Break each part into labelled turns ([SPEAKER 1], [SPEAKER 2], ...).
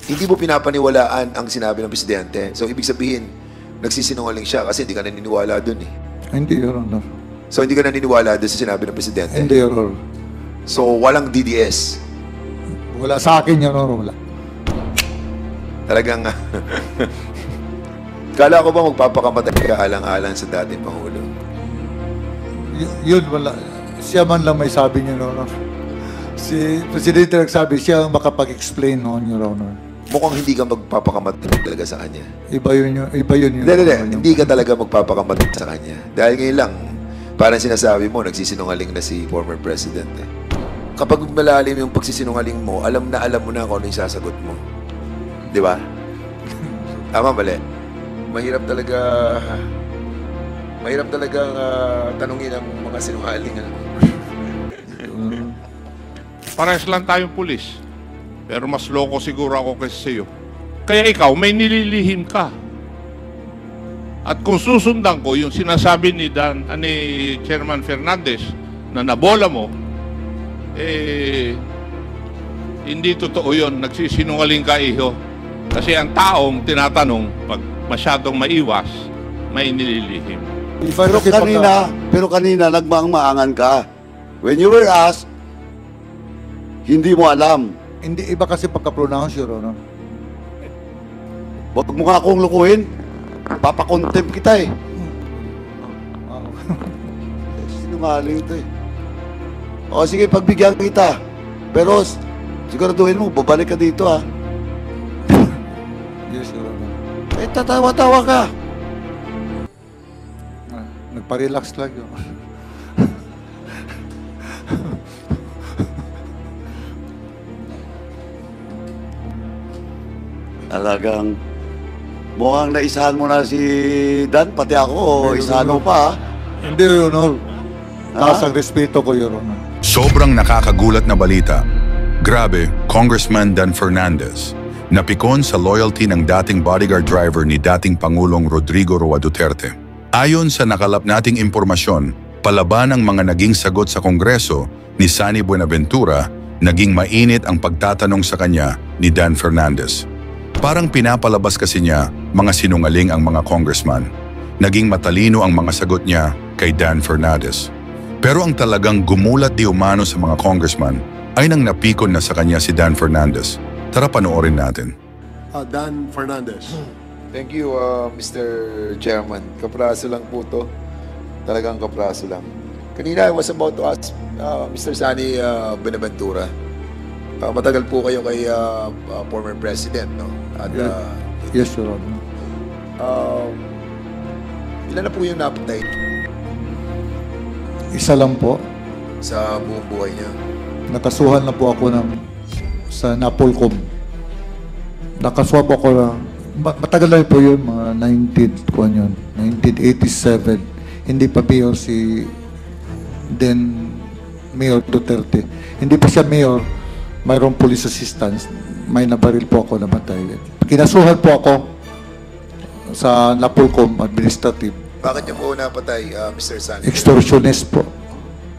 [SPEAKER 1] Hindi mo pinapaniwalaan ang sinabi ng Presidente. So, ibig sabihin, nagsisinungaling siya kasi hindi ka naniniwala dun eh.
[SPEAKER 2] Hindi, Your Honor.
[SPEAKER 1] So, hindi ka naniniwala dun sa sinabi ng Presidente?
[SPEAKER 2] Hindi, Your Honor.
[SPEAKER 1] So, walang DDS?
[SPEAKER 2] Wala sa akin, Your Honor. Wala.
[SPEAKER 1] Talagang, kala ko ba magpapakamatay ka alang-alang sa dating Pangulo?
[SPEAKER 2] Yun, wala. Siya man lang may sabi niya, Your Honor. Si Presidente nagsabi, siya ang makapag-explain noon, Your Honor.
[SPEAKER 1] Mukhang hindi ka magpapakamatay talaga sa kanya.
[SPEAKER 2] Iba yun.
[SPEAKER 1] Hindi ka talaga magpapakamatay sa kanya. Dahil ngayon lang, parang sinasabi mo, nagsisinungaling na si former President eh. Kapag malalim yung pagsisinungaling mo, alam na kung ano yung sasagot mo. Di ba? Tama, mali. Mahirap talaga tanungin ang mga sinungaling.
[SPEAKER 3] Parehas lang tayong pulis. Pero mas loko siguro ako kaysa sa'yo. Kaya ikaw, may nililihim ka. At kung susundan ko yung sinasabi ni Chairman Fernandez na nabola mo, hindi totoo yun. Nagsisinungaling ka, iho. Kasi ang taong tinatanong, pag masyadong maiwas, may nililihim.
[SPEAKER 4] Pero kanina nagmaang-maangan ka. When you were asked, hindi mo alam.
[SPEAKER 2] Hindi, iba kasi pagka-pronounce, Your Honor.
[SPEAKER 4] Huwag mo nga akong lukuhin. Papakontempt kita eh. Sinungaling ito eh. O sige, pagbigyan kita. Pero siguraduhin mo, babalik ka dito ha.
[SPEAKER 2] Yes, Your Honor.
[SPEAKER 4] Eh, tatawa-tawa ka.
[SPEAKER 2] Nagpa-relax lang, Your Honor.
[SPEAKER 4] Talagang mukhang naisahan mo na si Dan, pati ako, isahan mo pa.
[SPEAKER 2] Hindi, Your Honor. Taas ang respeto ko, Your Honor.
[SPEAKER 5] Sobrang nakakagulat na balita. Grabe, Congressman Dan Fernandez, napikon sa loyalty ng dating bodyguard driver ni dating Pangulong Rodrigo Roa Duterte. Ayon sa nakalap nating impormasyon, palaban ang mga naging sagot sa Kongreso ni Sani Buenaventura, naging mainit ang pagtatanong sa kanya ni Dan Fernandez. Parang pinapalabas kasi niya mga sinungaling ang mga congressman. Naging matalino ang mga sagot niya kay Dan Fernandez. Pero ang talagang gumulat di umano sa mga congressman ay nang napikon na sa kanya si Dan Fernandez. Tara panoorin natin.
[SPEAKER 6] Dan Fernandez.
[SPEAKER 1] Thank you, Mr. Chairman. Kapraso lang po to. Talagang kapraso lang. Kanina I was about to ask Mr. Sani Buenaventura. Matagal po kayo kay former President, no? At,
[SPEAKER 2] Yes, Your Honor.
[SPEAKER 1] Ilan na po yung napatay
[SPEAKER 2] Isa lang po.
[SPEAKER 1] sa buong buhay niya?
[SPEAKER 2] Nakasuhan na po ako sa Napolcom. Nakasuhan po ako matagal na po yun, mga 1987. Hindi pa mayor si Mayor Duterte. Hindi pa siya mayor, mayroong police assistance. May nabaril po ako, namatay. Kinasuhan po ako sa Napolcom Administrative.
[SPEAKER 1] Bakit niyo po napatay, Mr. Sani?
[SPEAKER 2] Extortionist po.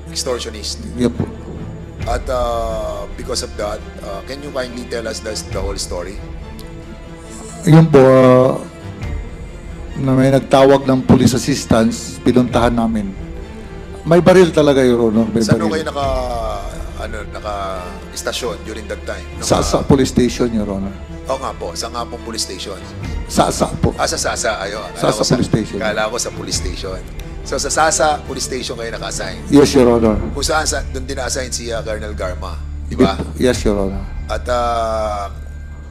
[SPEAKER 1] Extortionist.
[SPEAKER 2] Yeah po.
[SPEAKER 1] At because of that, can you kindly tell us the whole story?
[SPEAKER 2] Yun po, na may nagtawag ng police assistance, pinuntahan namin. May baril talaga, Your Honor. May
[SPEAKER 1] Saan
[SPEAKER 2] baril.
[SPEAKER 1] kayo naka-istasyon during that time?
[SPEAKER 2] Sa police station, Your Honor.
[SPEAKER 1] Oo nga po, sa nga pong police station.
[SPEAKER 2] Sa po.
[SPEAKER 1] Sa Sasa, ayo.
[SPEAKER 2] Sasa police station.
[SPEAKER 1] Kala ko sa police station. So sa Sasa police station kayo naka-assign.
[SPEAKER 2] Yes, Your Honor.
[SPEAKER 1] Kung saan, doon din na-assign si Colonel Garma. Di ba?
[SPEAKER 2] Yes, Your Honor.
[SPEAKER 1] At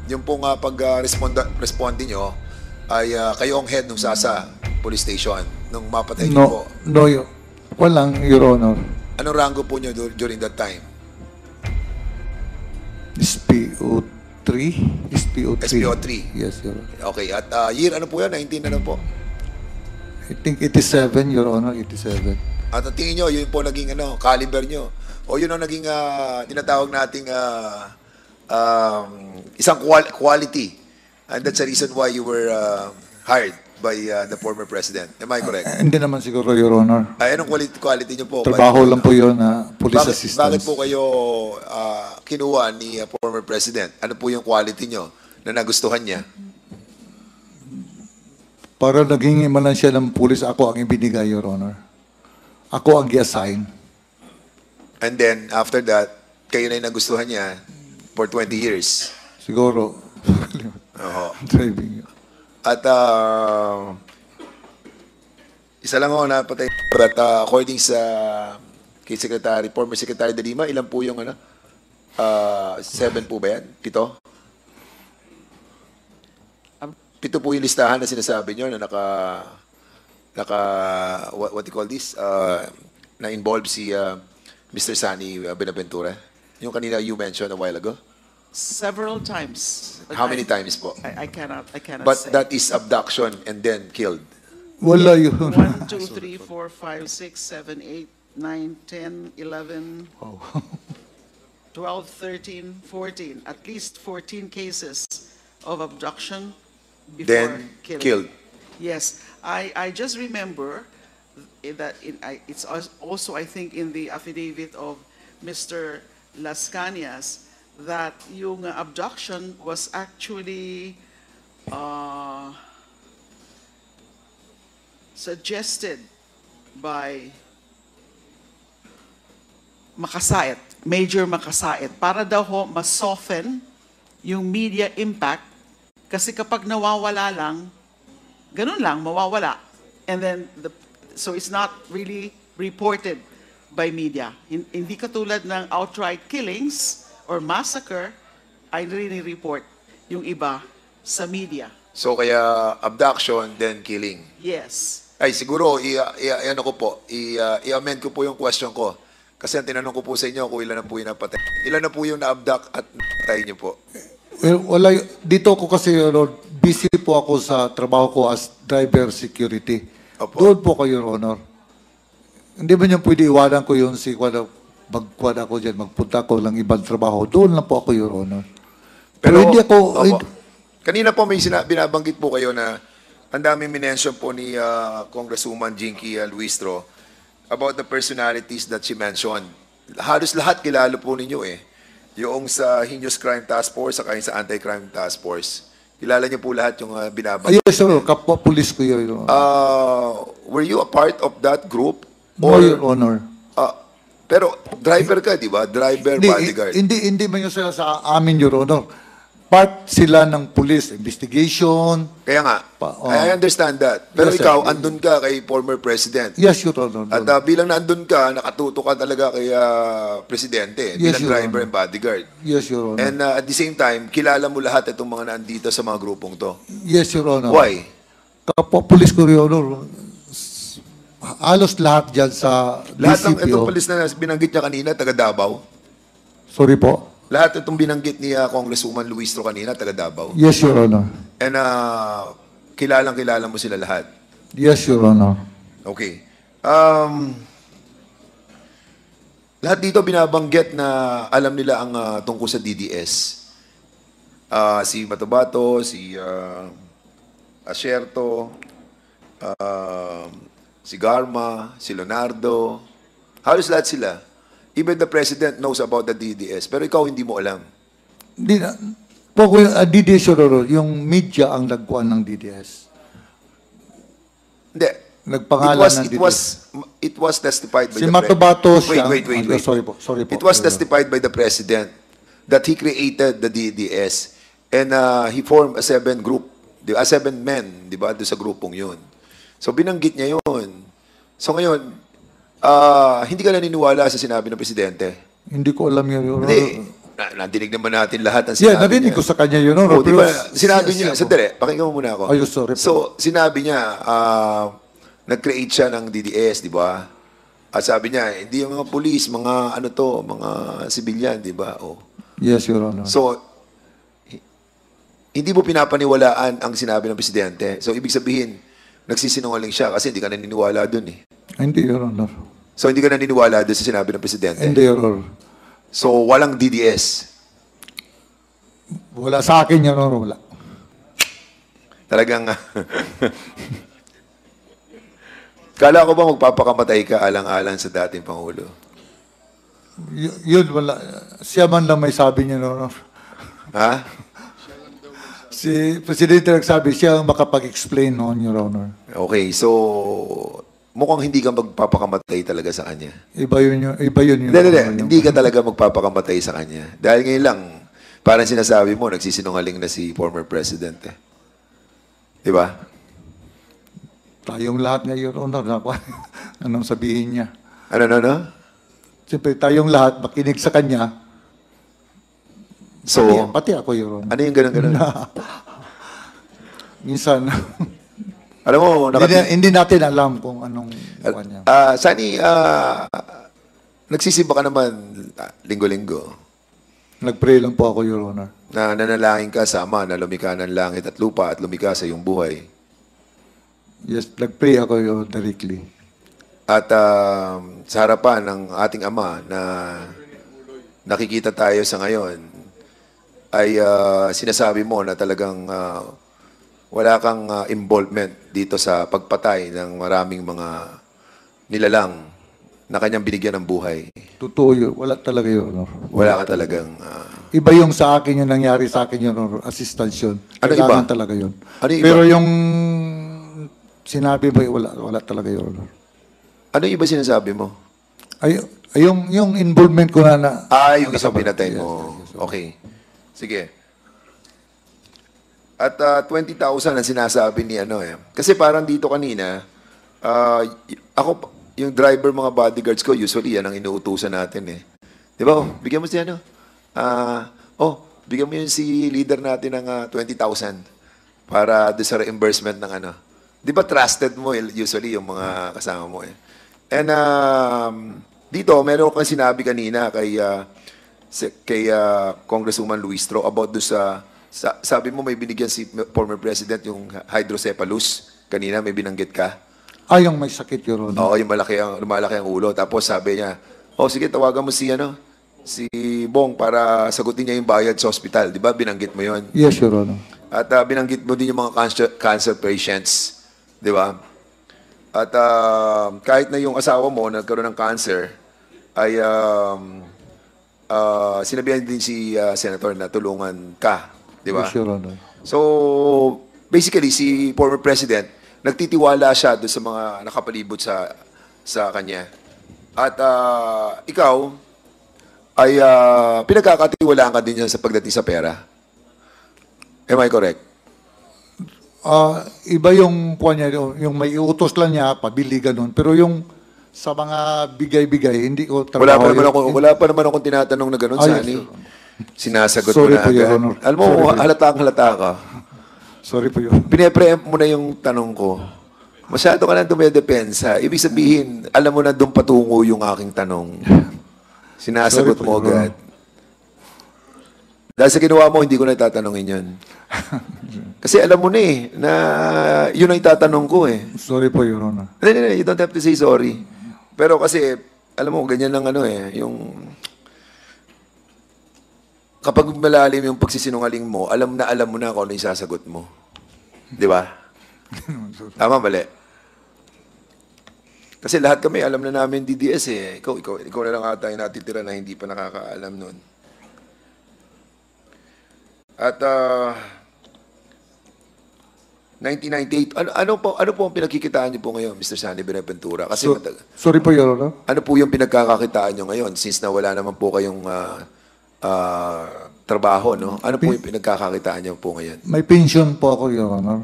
[SPEAKER 1] yung pong pag-respondi nyo ay kayo ang head ng Sasa police station nung mapatay nyo po.
[SPEAKER 2] No, walang, Your Honor.
[SPEAKER 1] Anong rango po nyo during that time?
[SPEAKER 2] SPO3? SPO3.
[SPEAKER 1] SPO3.
[SPEAKER 2] Yes, Your Honor.
[SPEAKER 1] Okay, at year ano po yan? 19 ano po?
[SPEAKER 2] I think 87, Your Honor, 87.
[SPEAKER 1] At ang tingin nyo, yun po naging caliber nyo. O yun ang naging tinatawag nating isang quality. And that's the reason why you were hired by the former president. Am I correct?
[SPEAKER 2] Hindi naman siguro, Your Honor.
[SPEAKER 1] Anong quality nyo po?
[SPEAKER 2] Trabaho lang po yun na police assistance.
[SPEAKER 1] Bakit po kayo kinuha ni former president? Ano po yung quality nyo na nagustuhan niya?
[SPEAKER 2] Para naging imanan siya ng pulis, ako ang ibinigay, Your Honor. Ako ang i-assign.
[SPEAKER 1] And then, after that, kayo na yung nagustuhan niya for 20 years.
[SPEAKER 2] Siguro.
[SPEAKER 1] Oo.
[SPEAKER 2] Driving.
[SPEAKER 1] At isa lang ako napatay. But according sa kay Secretary, former Secretary de Lima, ilan po yung 7 po ba yan? 7? 7 po yung listahan na sinasabi nyo na what you call this? Na involve si Mr. Sani Benaventura. Yung kanina you mentioned a while ago.
[SPEAKER 7] Several times. But
[SPEAKER 1] How many times po?
[SPEAKER 7] I cannot
[SPEAKER 1] But
[SPEAKER 7] say.
[SPEAKER 1] that is abduction and then killed.
[SPEAKER 2] Wala yun.
[SPEAKER 7] 1, 2, 3, 4, 5, 6, 7, 8, 9, 10, 11, 12, 13, 14. At least 14 cases of abduction before
[SPEAKER 1] Then
[SPEAKER 7] killing.
[SPEAKER 1] killed.
[SPEAKER 7] Yes. I just remember that it's also, I think, in the affidavit of Mr. Las Cañas that yung abduction was actually suggested by Makasait, Major Makasait, para daw ho ma-soften yung media impact kasi kapag nawawala lang, ganun lang, mawawala. And then, so it's not really reported by media. Hindi katulad ng outright killings or massacre, ay report yung iba sa media.
[SPEAKER 1] So kaya abduction, then killing.
[SPEAKER 7] Yes.
[SPEAKER 1] Ay, siguro, ano ko po, i-amend ko po yung question ko. Kasi ang tinanong ko po sa inyo kung ilan na po yung napatay. Ilan na po yung na-abduct at napatay niyo po?
[SPEAKER 2] Well, wala, dito ko kasi, Lord, busy po ako sa trabaho ko as driver security.
[SPEAKER 1] Opo.
[SPEAKER 2] Doon po kayo, Your Honor. Hindi ba niyo pwede iwanan ko yun si magkwad ako dyan, magpunta ko lang ibang trabaho. Doon lang po ako, Your Honor. Pero hindi ako...
[SPEAKER 1] Opo. Kanina po may binabanggit po kayo na ang daming minention po ni Congresswoman Jinky Luistro about the personalities that she mentioned. Halos lahat kilala po ninyo eh. Yung sa Heinous Crime Task Force, saka yung sa Anti-Crime Task Force. Kilala niyo po lahat yung binabanggit.
[SPEAKER 2] Yes, sir. Kapwa police ko yun, Your Honor.
[SPEAKER 1] Were you a part of that group?
[SPEAKER 2] No, Your Honor.
[SPEAKER 1] Pero driver ka, di ba? Driver, bodyguard.
[SPEAKER 2] Hindi man yun sila sa amin, Your Honor. Part sila ng police investigation.
[SPEAKER 1] Kaya nga, I understand that. Pero
[SPEAKER 2] Yes, sir.
[SPEAKER 1] ikaw, andun ka kay former president.
[SPEAKER 2] Yes, Your Honor.
[SPEAKER 1] At bilang nandun ka, nakatuto ka talaga kay presidente,
[SPEAKER 2] Yes,
[SPEAKER 1] bilang
[SPEAKER 2] Your
[SPEAKER 1] driver
[SPEAKER 2] Honor.
[SPEAKER 1] and bodyguard.
[SPEAKER 2] Yes, Your Honor.
[SPEAKER 1] And at the same time, kilala mo lahat itong mga nandito sa mga grupong to.
[SPEAKER 2] Yes, Your Honor.
[SPEAKER 1] Why?
[SPEAKER 2] Kapwa police ko, Your Honor. Halos lahat dyan sa
[SPEAKER 1] Lahat ng
[SPEAKER 2] DCPO.
[SPEAKER 1] itong polis na binanggit niya kanina, taga Davao.
[SPEAKER 2] Sorry po.
[SPEAKER 1] Lahat itong binanggit ni Congresswoman Luistro kanina, taga Davao.
[SPEAKER 2] Yes, Your Honor.
[SPEAKER 1] And kilalang-kilala mo sila lahat.
[SPEAKER 2] Yes, Your Honor.
[SPEAKER 1] Okay. Lahat dito binabanggit na alam nila ang tungkol sa DDS. Si Batobato, si Asierto, si Garma, si Leonardo. Halos lahat sila. Even the president knows about the DDS. Pero ikaw hindi mo alam.
[SPEAKER 2] Hindi na. Po ko yung DDS, Your Honor, yung media ang nagkuhan ng DDS.
[SPEAKER 1] Hindi.
[SPEAKER 2] Nagpangalan ng DDS.
[SPEAKER 1] It was testified by
[SPEAKER 2] Si
[SPEAKER 1] the
[SPEAKER 2] Matobato siya.
[SPEAKER 1] Wait.
[SPEAKER 2] Sorry po.
[SPEAKER 1] It was testified by the president that he created the DDS and he formed a 7 men, di ba, doon sa grupong yun. So binanggit niya yun. So ngayon, hindi ka naniniwala sa sinabi ng presidente?
[SPEAKER 2] Hindi ko alam yun, Your Honor.
[SPEAKER 1] Hindi. Nadinig naman natin lahat ng sinabi
[SPEAKER 2] Yeah, narinig ko sa kanya, Your Honor.
[SPEAKER 1] Oh, di ba,
[SPEAKER 2] Pero-
[SPEAKER 1] sinabi niya,
[SPEAKER 2] Yes,
[SPEAKER 1] sandali, pakinggan mo muna ako.
[SPEAKER 2] Ay, sorry po.
[SPEAKER 1] So, sinabi niya, nag-create siya ng DDS, di ba? At sabi niya, hindi yung mga police, mga mga civilian, di ba? Oh.
[SPEAKER 2] Yes, Your Honor.
[SPEAKER 1] So, hindi mo pinapaniwalaan ang sinabi ng presidente. So, ibig sabihin, nagsisinungaling siya kasi hindi ka naniniwala dun eh.
[SPEAKER 2] Hindi, Your Honor.
[SPEAKER 1] So, hindi ka naniniwala dun sa sinabi ng presidente.
[SPEAKER 2] Hindi, Your Honor.
[SPEAKER 1] So, walang DDS.
[SPEAKER 2] Wala sa akin, Your Honor. Wala.
[SPEAKER 1] Talagang, kala ko ba magpapakamatay ka alang-alang sa dating Pangulo?
[SPEAKER 2] Yun, wala. Siya man lang may sabi niya, Your Honor.
[SPEAKER 1] Ha?
[SPEAKER 2] Si Presidente nagsabi, siya ang makapag-explain noon, Your Honor.
[SPEAKER 1] Okay, so mukhang hindi ka magpapakamatay talaga sa kanya.
[SPEAKER 2] Iba yun, Your
[SPEAKER 1] Hindi,
[SPEAKER 2] Honor.
[SPEAKER 1] hindi ka talaga magpapakamatay sa kanya. Dahil ngayon lang, parang sinasabi mo, nagsisinungaling na si former president eh. Di ba?
[SPEAKER 2] Tayong lahat nga, Your Honor, anong sabihin niya?
[SPEAKER 1] Ano?
[SPEAKER 2] Siyempre, tayong lahat, makinig sa kanya.
[SPEAKER 1] So,
[SPEAKER 2] Pati ako, Your Honor.
[SPEAKER 1] ano yung ganun-ganun?
[SPEAKER 2] Minsan,
[SPEAKER 1] Alam mo,
[SPEAKER 2] hindi natin alam kung anong buwan niya.
[SPEAKER 1] Sani, nagsisimba ka naman linggo-linggo
[SPEAKER 2] Nag-pray lang po ako, Your Honor.
[SPEAKER 1] na nanalangin ka sa Ama na lumikha ng langit at lupa at lumikha sa iyong buhay.
[SPEAKER 2] Yes, nag-pray ako, Your Honor, directly.
[SPEAKER 1] At sa harapan ng ating Ama na nakikita tayo sa ngayon, ay sinasabi mo na talagang wala kang involvement dito sa pagpatay ng maraming mga nilalang na kanyang binigyan ng buhay.
[SPEAKER 2] Totoo yun. Wala talaga, Your Honor.
[SPEAKER 1] Wala ka talagang...
[SPEAKER 2] Iba yung sa akin, yung nangyari sa akin, Your Honor, assistance yun.
[SPEAKER 1] Ano
[SPEAKER 2] Kailangan
[SPEAKER 1] iba?
[SPEAKER 2] talaga yun.
[SPEAKER 1] Ano iba?
[SPEAKER 2] Pero yung sinabi mo, wala talaga, Your Honor.
[SPEAKER 1] Ano yung iba sinasabi mo?
[SPEAKER 2] Ay, yung involvement ko na
[SPEAKER 1] Yung isang pinatay mo. Okay. Sige. At 20,000 ang sinasabi ni ano eh. Kasi parang dito kanina, ako, yung driver mga bodyguards ko, usually yan ang inuutusan natin eh. Di ba? Bigyan mo si ano? Bigyan mo yun si leader natin ng 20,000 para doon sa reimbursement ng ano. Di ba trusted mo usually yung mga kasama mo eh. And dito, meron kang sinabi kanina kay Congresswoman Luistro about do sa sabi mo may binigyan si former president yung hydrocephalus. Kanina may binanggit ka.
[SPEAKER 2] yung may sakit, Your Honor.
[SPEAKER 1] Oo, yung lumalaki ang ulo. Tapos sabi niya, sige, tawagan mo si Bong para sagutin niya yung bayad sa hospital. Di ba? Binanggit mo yon.
[SPEAKER 2] Yes, Your Honor.
[SPEAKER 1] At binanggit mo din yung mga cancer patients. Di ba? At kahit na yung asawa mo nagkaroon ng cancer, ay sinabihan din si Senator na tulungan ka. Di ba?
[SPEAKER 2] Yes, Your Honor.
[SPEAKER 1] So, basically, si former president, nagtitiwala siya doon sa mga nakapalibot sa kanya. At ikaw, ay pinagkakatiwalaan ka din niya sa pagdating sa pera. Am I correct?
[SPEAKER 2] Iba yung kuha niya, yung may iutos lang niya, pabili ganun. Pero yung sa mga bigay-bigay, hindi ko trabaho.
[SPEAKER 1] Wala pa naman akong tinatanong na gano'n,
[SPEAKER 2] Yes,
[SPEAKER 1] Sani.
[SPEAKER 2] Your Honor.
[SPEAKER 1] Sinasagot
[SPEAKER 2] Sorry
[SPEAKER 1] mo na
[SPEAKER 2] po, Your
[SPEAKER 1] agad.
[SPEAKER 2] Honor.
[SPEAKER 1] Alam mo,
[SPEAKER 2] Sorry po.
[SPEAKER 1] halata ka.
[SPEAKER 2] Sorry po, Your Honor.
[SPEAKER 1] Pine-preempt mo na yung tanong ko. Masyado ka na dumedepensa. Ibig sabihin, alam mo na doon patungo yung aking tanong. Sinasagot
[SPEAKER 2] Sorry po,
[SPEAKER 1] mo
[SPEAKER 2] Your
[SPEAKER 1] agad. Dahil sa ginawa mo, hindi ko na itatanongin yun. Kasi alam mo na eh, na yun ang itatanong ko eh.
[SPEAKER 2] Sorry po, Your Honor.
[SPEAKER 1] No, you don't have to say sorry. Pero kasi, alam mo, ganyan lang yung... Kapag malalim yung pagsisinungaling mo, alam mo na kung ano yung sasagot mo. Di ba? Tama, mali. Kasi lahat kami, alam na namin DDS eh. Ikaw na lang ata yung natitira na hindi pa nakakaalam nun. At 1998, ano po ang pinagkikitaan niyo po ngayon, Mr. Sani Benaventura? Kasi
[SPEAKER 2] Sorry po, Your Honor.
[SPEAKER 1] ano po yung pinagkakakitaan niyo ngayon since na wala naman po kayong trabaho, no? Ano po yung pinagkakakitaan niyo po ngayon?
[SPEAKER 2] May pension po ako, Your Honor.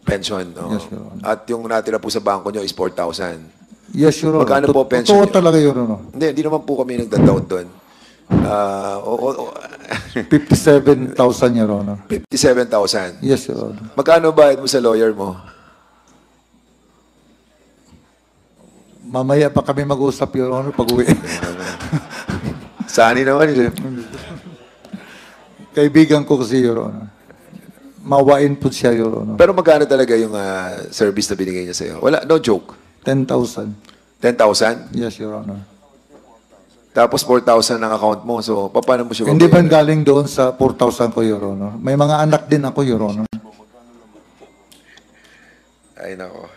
[SPEAKER 1] Pension, no?
[SPEAKER 2] Yes, Your Honor.
[SPEAKER 1] At yung natira po sa bangko niyo is 4,000.
[SPEAKER 2] Yes, Your Honor.
[SPEAKER 1] Magkano po pension
[SPEAKER 2] Totoo
[SPEAKER 1] niyo?
[SPEAKER 2] talaga, Your Honor.
[SPEAKER 1] Hindi naman po kami nagda-doubt doon.
[SPEAKER 2] 57,000, Your Honor.
[SPEAKER 1] 57,000.
[SPEAKER 2] Yes, Your Honor.
[SPEAKER 1] Magkano bayad mo sa lawyer mo?
[SPEAKER 2] Mamaya pa kami mag-usap, Your Honor, pag-uwi.
[SPEAKER 1] Sani naman.
[SPEAKER 2] Kaibigan ko kasi, Your Honor. Mawain po siya, Your Honor.
[SPEAKER 1] Pero magkano talaga yung service na binigay niya sa'yo? Wala, no joke.
[SPEAKER 2] 10,000.
[SPEAKER 1] 10,000?
[SPEAKER 2] Yes, Your Honor.
[SPEAKER 1] Tapos 4,000 ang account mo. So, paano mo siya
[SPEAKER 2] Hindi ba
[SPEAKER 1] babayaran?
[SPEAKER 2] galing doon sa 4,000 ko, Your Honor? May mga anak din ako, Your Honor.
[SPEAKER 1] Ay, nako.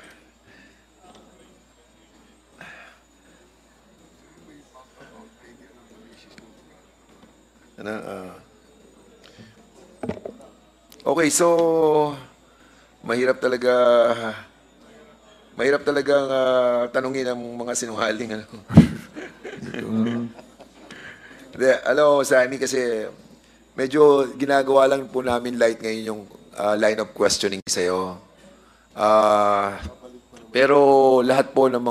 [SPEAKER 1] Okay, so mahirap talagang tanungin ang mga sinungaling. Ano? Hindi, alam mo, Sani, kasi medyo ginagawa lang po namin light ngayon yung line of questioning sa'yo. Pero lahat po ng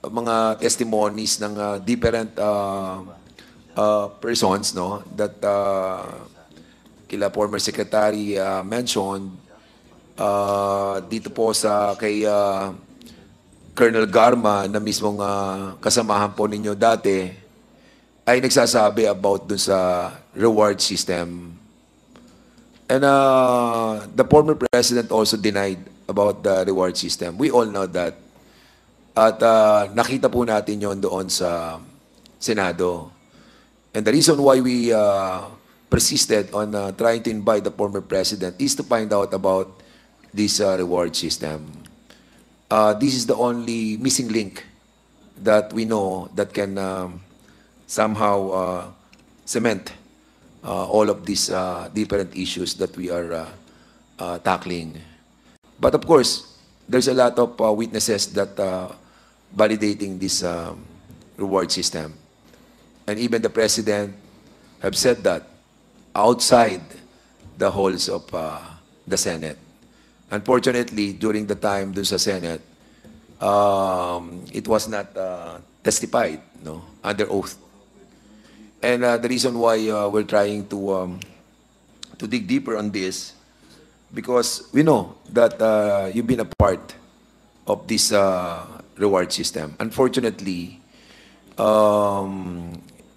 [SPEAKER 1] mga testimonies ng different persons, no, that kila former secretary mentioned dito po sa kay Colonel Garma na mismong kasamahan po ninyo dati ay nagsasabi about dun sa reward system. And the former president also denied about the reward system. We all know that. At nakita po natin yon doon sa Senado. And the reason why we persisted on trying to invite the former president is to find out about this reward system. This is the only missing link that we know that can somehow cement all of these different issues that we are tackling. But of course, there's a lot of witnesses that validating this reward system. And even the president have said that outside the halls of the Senate. Unfortunately, during the time dun sa Senate, it was not testified, no, under oath. And the reason why we're trying to dig deeper on this, because we know that you've been a part of this reward system. Unfortunately,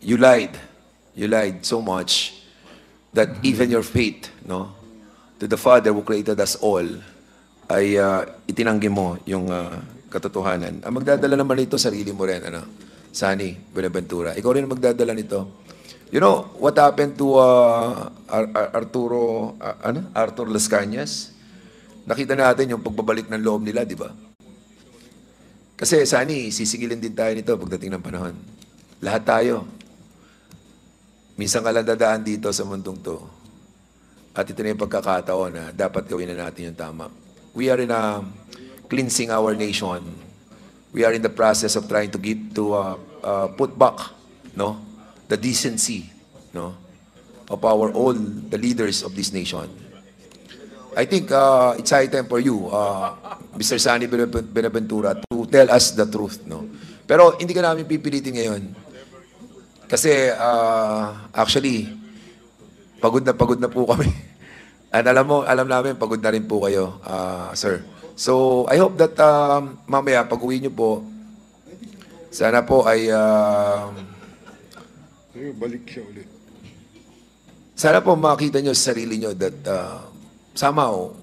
[SPEAKER 1] you lied so much that even your faith, no, to the Father who created us all, ay itinanggi mo yung katotohanan. Ang magdadala naman nito, sarili mo rin, ano, Sani Buenaventura. Ikaw rin ang magdadala nito. You know, what happened to Arthur Las Cañas? Nakita natin yung pagbabalik ng loob nila, di ba? Kasi, Sani, sisingilin din tayo nito pagdating ng panahon. Lahat tayo. Minsan ka lang dadaan dito sa mundong to. At ito na yung pagkakataon na dapat gawin na natin yung tama. We are in a cleansing our nation. We are in the process of trying to put back, no, the decency, no, of our all the leaders of this nation. I think it's high time for you, Mr. Sani Buenaventura, to tell us the truth, no. Pero hindi ka namin pipilitin ngayon. Kasi actually pagod na po kami. And alam namin, pagod na rin po kayo, sir. So, I hope that mamaya, pag-uwi nyo po, sana po ay...
[SPEAKER 6] Balik siya ulit.
[SPEAKER 1] Sana po makita nyo sa sarili nyo that somehow,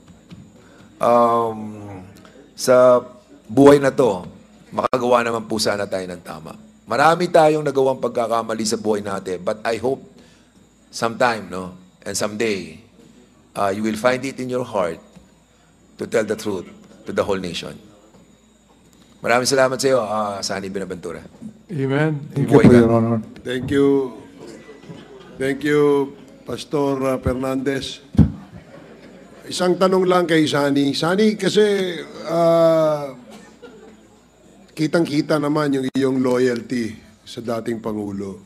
[SPEAKER 1] sa buhay na to, makagawa naman po sana tayo ng tama. Marami tayong nagawang pagkakamali sa buhay natin, but I hope sometime, no, and someday, you will find it in your heart to tell the truth to the whole nation. Maraming salamat sa iyo, Sani Buenaventura.
[SPEAKER 2] Amen. Thank you, Your Honor.
[SPEAKER 6] Thank you. Thank you, Pastor Fernandez. Isang tanong lang kay Sani. Sani, kasi kitang-kita naman yung iyong loyalty sa dating Pangulo.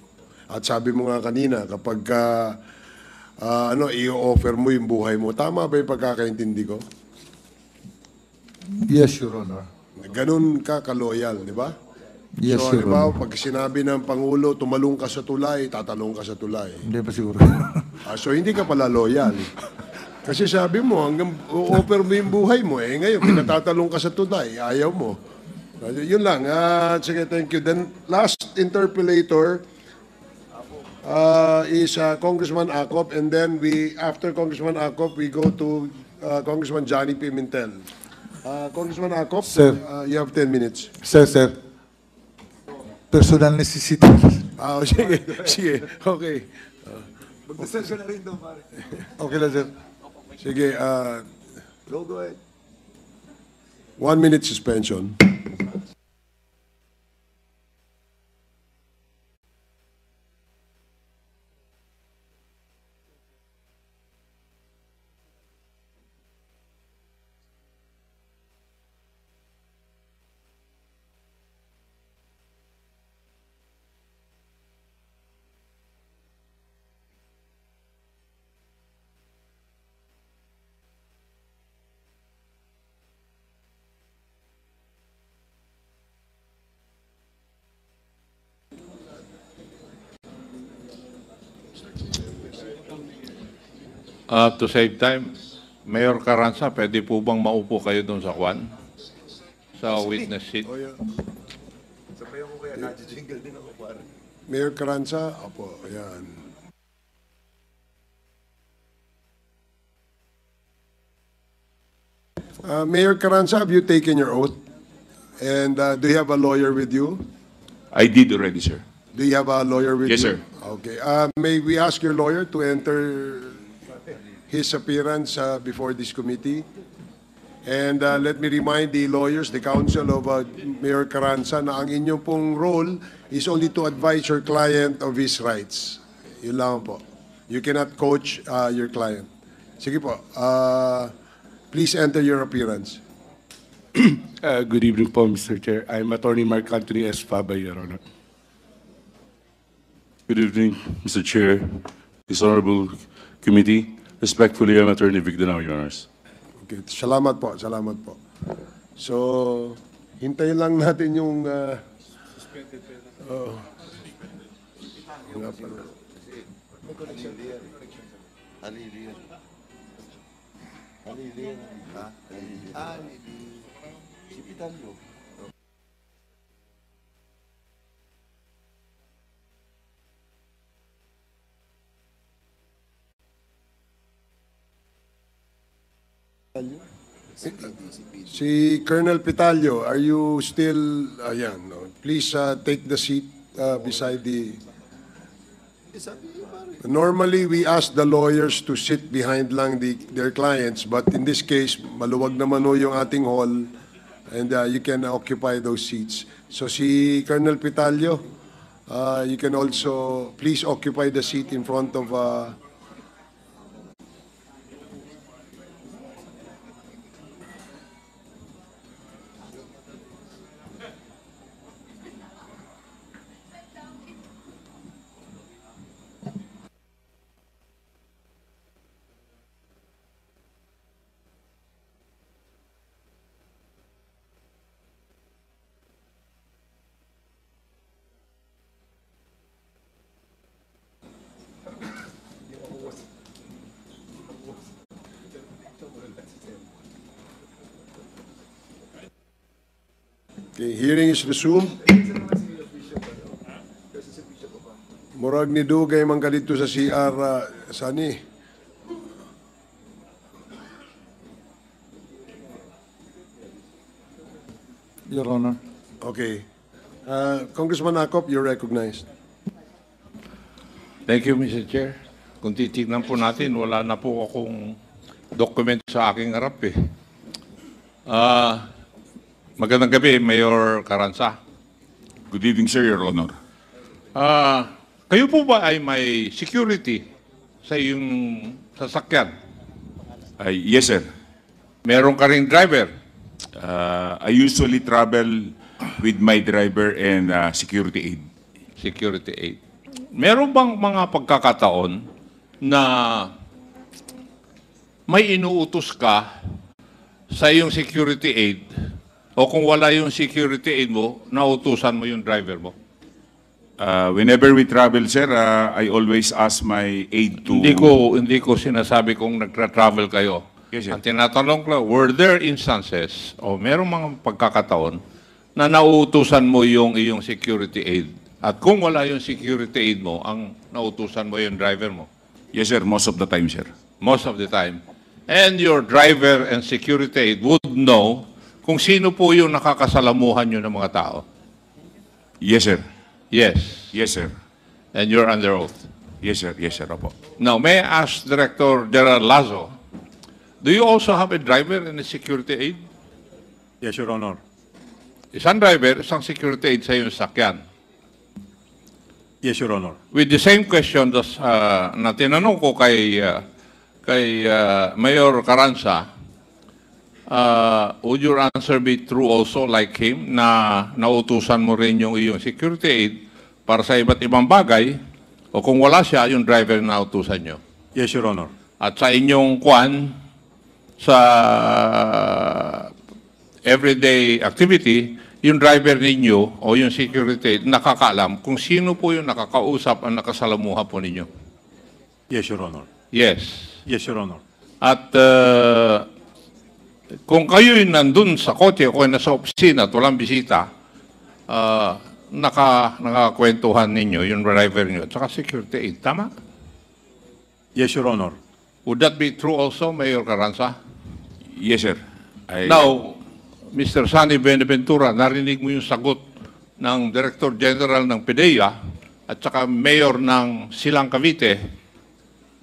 [SPEAKER 6] At sabi mo nga kanina, kapag i-offer mo yung buhay mo, tama ba yung pagkakaintindi ko?
[SPEAKER 2] Yes, Your Honor.
[SPEAKER 6] Ganun ka ka-loyal, di ba?
[SPEAKER 2] Yes,
[SPEAKER 6] So,
[SPEAKER 2] Your
[SPEAKER 6] di ba,
[SPEAKER 2] Honor.
[SPEAKER 6] pag sinabi ng Pangulo, tumalong ka sa tulay, tatalong ka sa tulay.
[SPEAKER 2] Hindi pa siguro.
[SPEAKER 6] So, hindi ka pala loyal. Kasi sabi mo, hanggang offer mo yung buhay mo, ngayon, pinatatalong ka sa tulay, ayaw mo. Yun lang. Sige, thank you. Then, last interpellator is Congressman Acop, and then after Congressman Acop, we go to Congressman Johnny Pimentel. Congressman Acop,
[SPEAKER 2] Sir.
[SPEAKER 6] You have 10 minutes.
[SPEAKER 2] Sir. Personal necessity.
[SPEAKER 6] Sige. Okay.
[SPEAKER 2] Okay lang, sir.
[SPEAKER 6] Sige. Go ahead. 1 minute suspension.
[SPEAKER 3] To save time, Mayor Carranza, pwede po bang maupo kayo doon sa kwan? Sa witness seat?
[SPEAKER 6] Mayor Carranza, opo, ayan. Mayor Carranza, have you taken your oath? And do you have a lawyer with you?
[SPEAKER 8] I did already, sir.
[SPEAKER 6] Do you have a lawyer with
[SPEAKER 8] Yes,
[SPEAKER 6] you?
[SPEAKER 8] sir.
[SPEAKER 6] Okay. May we ask your lawyer to enter his appearance before this committee? And let me remind the lawyers, the counsel of Mayor Carranza, na ang inyong pong role is only to advise your client of his rights. Yun lang po. You cannot coach your client. Sige po. Please enter your appearance.
[SPEAKER 9] Good evening po, Mr. Chair. I'm Attorney Mark Anthony S. Faba, Your Honor. Good evening, Mr. Chair, this honorable committee. Respectfully, I'm Attorney Vic Danao, Your Honors.
[SPEAKER 6] Okay. Salamat po. Salamat po. So, hintayin lang natin yung... wala pa. Si Colonel Pitalio, are you still, ayan, no? Please take the seat beside the... Normally, we ask the lawyers to sit behind lang their clients, but in this case, maluwag naman ho yung ating hall, and you can occupy those seats. So si Colonel Pitalio, you can also please occupy the seat in front of... Okay, hearing is resumed. Murag ni Dugay man ka dito sa CR, sani.
[SPEAKER 2] Your Honor.
[SPEAKER 6] Okay. Congressman Acop, you're recognized.
[SPEAKER 3] Thank you, Mr. Chair. Kung titignan po natin, wala na po akong document sa aking harap eh. Magandang gabi, Mayor Carranza.
[SPEAKER 8] Good evening, sir, Your Honor.
[SPEAKER 3] Kayo po ba ay may security sa iyong sasakyan?
[SPEAKER 8] Yes, sir.
[SPEAKER 3] Meron ka ring driver?
[SPEAKER 8] I usually travel with my driver and security aid.
[SPEAKER 3] Security aid. Meron bang mga pagkakataon na may inuutos ka sa iyong security aid o kung wala yung security aid mo, nautusan mo yung driver mo?
[SPEAKER 8] Whenever we travel, sir, I always ask my aid to...
[SPEAKER 3] Hindi ko sinasabi kung nagtra-travel kayo.
[SPEAKER 8] Yes, sir.
[SPEAKER 3] Ang tinatanong ko, were there instances o merong mga pagkakataon na nauutusan mo yung iyong security aid? At kung wala yung security aid mo, ang nautusan mo yung driver mo?
[SPEAKER 8] Yes, sir, most of the time, sir.
[SPEAKER 3] Most of the time. And your driver and security aid would know kung sino po yung nakakasalamuhan nyo ng mga tao?
[SPEAKER 8] Yes, sir.
[SPEAKER 3] Yes.
[SPEAKER 8] Yes, sir.
[SPEAKER 3] And you're under oath?
[SPEAKER 8] Yes, sir. Yes, sir. Opo.
[SPEAKER 3] Now, may I ask Director Gerald Lazo, do you also have a driver and a security aid?
[SPEAKER 9] Yes, Your Honor.
[SPEAKER 3] Isang driver, isang security aid sa iyong sakyan.
[SPEAKER 9] Yes, Your Honor.
[SPEAKER 3] With the same question na tinanong ko kay Mayor Carranza, would your answer be true also like him na nautusan mo rin yung iyong security aid para sa iba't ibang bagay o kung wala siya, yung driver na nautusan nyo?
[SPEAKER 9] Yes, Your Honor.
[SPEAKER 3] At sa inyong kwan, sa everyday activity, yung driver ninyo o yung security nakakaalam kung sino po yung nakakausap ang nakasalamuha po ninyo.
[SPEAKER 9] Yes, Your Honor.
[SPEAKER 3] Yes.
[SPEAKER 9] Yes, Your Honor.
[SPEAKER 3] At kung kayo'y nandun sa kotse o nasa opisina at walang bisita, nakakwentuhan ninyo yung driver nyo at saka security aid. Tama?
[SPEAKER 9] Yes, Your Honor.
[SPEAKER 3] Would that be true also, Mayor Carranza?
[SPEAKER 8] Yes, sir.
[SPEAKER 3] Now, Mr. Sunny Benaventura, narinig mo yung sagot ng Director General ng PDEA at saka Mayor ng Silang Cavite.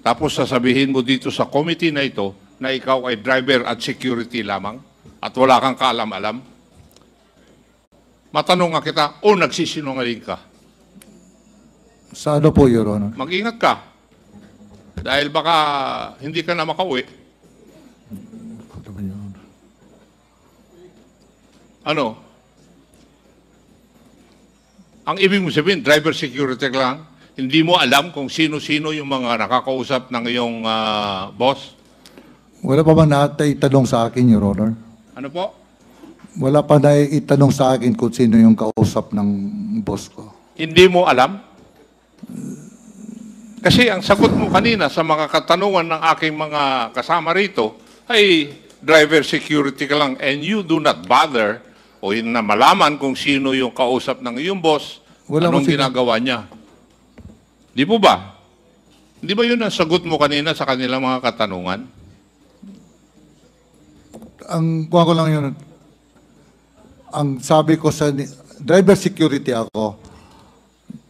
[SPEAKER 3] Tapos sasabihin mo dito sa committee na ito na ikaw ay driver at security lamang at wala kang kaalam-alam. Matanong nga kita, o nagsisinungaling ka?
[SPEAKER 2] Sa ano po, Your Honor?
[SPEAKER 3] Mag-ingat ka. Dahil baka hindi ka na makauwi. Ano? Ang ibig mo sabihin, driver security lang, hindi mo alam kung sino-sino yung mga nakakausap ng iyong boss?
[SPEAKER 2] Wala pa bang naitanong sa akin, Your Honor?
[SPEAKER 3] Ano po?
[SPEAKER 2] Wala pa naitanong sa akin kung sino yung kausap ng boss ko.
[SPEAKER 3] Hindi mo alam? Kasi ang sagot mo kanina sa mga katanungan ng aking mga kasama rito ay driver security ka lang and you do not bother o na malaman kung sino yung kausap ng iyong boss, anong ginagawa niya. Di po ba? Di ba yun ang sagot mo kanina sa kanilang mga katanungan?
[SPEAKER 2] Ang kuha ko lang yun, ang sabi ko sa driver security ako,